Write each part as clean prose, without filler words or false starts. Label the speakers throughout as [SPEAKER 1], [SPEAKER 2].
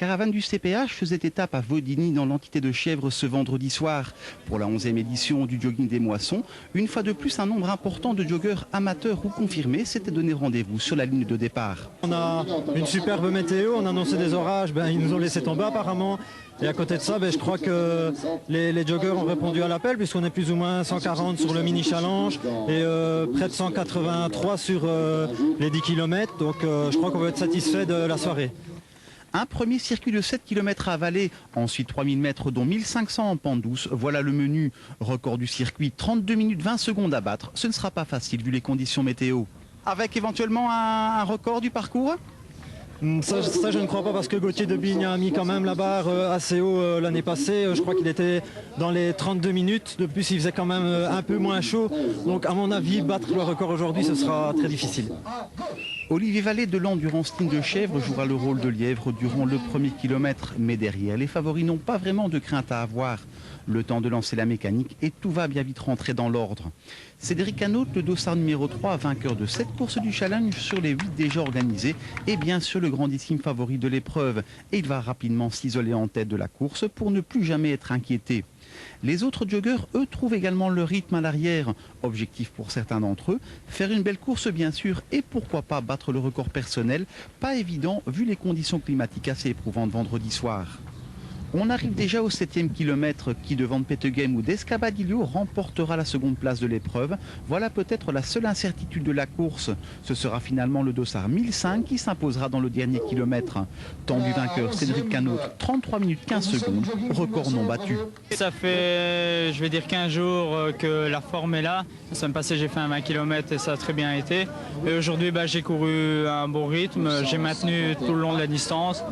[SPEAKER 1] caravane du CPH faisait étape à Vaudigny dans l'entité de Chièvres ce vendredi soir. Pour la 11e édition du jogging des moissons, une fois de plus, un nombre important de joggeurs amateurs ou confirmés s'était donné rendez-vous sur la ligne de départ.
[SPEAKER 2] On a une superbe météo, on a annoncé des orages, ils nous ont laissé tomber apparemment. Et à côté de ça, je crois que les joggeurs ont répondu à l'appel puisqu'on est plus ou moins 140 sur le mini challenge et près de 183 sur les 10 km. Donc je crois qu'on va être satisfait de la soirée.
[SPEAKER 1] Un premier circuit de 7 km à Valais, ensuite 3000 mètres dont 1500 en pente douce. Voilà le menu. Record du circuit, 32 minutes 20 secondes à battre. Ce ne sera pas facile vu les conditions météo. Avec éventuellement un record du parcours ?
[SPEAKER 2] Ça, je ne crois pas parce que Gauthier Debigne a mis quand même la barre assez haut l'année passée. Je crois qu'il était dans les 32 minutes. De plus, il faisait quand même un peu moins chaud. Donc à mon avis, battre le record aujourd'hui, ce sera très difficile.
[SPEAKER 1] Olivier Vallée de l'Endurance Team de Chèvres jouera le rôle de lièvre durant le premier kilomètre. Mais derrière, les favoris n'ont pas vraiment de crainte à avoir. Le temps de lancer la mécanique et tout va bien vite rentrer dans l'ordre. Cédric Hanaut, le dossard numéro 3, vainqueur de 7 courses du challenge sur les 8 déjà organisées, est bien sûr le grandissime favori de l'épreuve. Et il va rapidement s'isoler en tête de la course pour ne plus jamais être inquiété. Les autres joggeurs, eux, trouvent également le rythme à l'arrière. Objectif pour certains d'entre eux, faire une belle course bien sûr et pourquoi pas battre le record personnel. Pas évident vu les conditions climatiques assez éprouvantes vendredi soir. On arrive déjà au 7e kilomètre qui, devant Peteghem ou d'Escabadillo, remportera la seconde place de l'épreuve. Voilà peut-être la seule incertitude de la course. Ce sera finalement le dossard 1005 qui s'imposera dans le dernier kilomètre. Temps du vainqueur Cédric Hanaut, 33 minutes 15 secondes, record non battu.
[SPEAKER 3] Ça fait, je vais dire 15 jours que la forme est là. La semaine passée, j'ai fait un 20 km et ça a très bien été. Et aujourd'hui, j'ai couru un bon rythme. J'ai maintenu tout le long de la distance.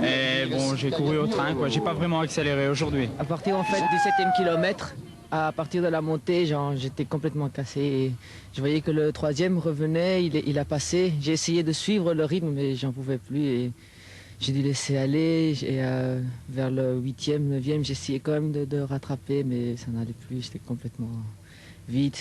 [SPEAKER 3] Et bon, j'ai couru au train, quoi. J'ai pas vraiment accéléré aujourd'hui.
[SPEAKER 4] À partir en fait du 7e kilomètre, à partir de la montée, j'étais complètement cassé. Et je voyais que le 3e revenait, il a passé. J'ai essayé de suivre le rythme, mais j'en pouvais plus. Et j'ai dû laisser aller. Et vers le 8e, 9e, j'ai essayé quand même de rattraper, mais ça n'allait plus. J'étais complètement vide.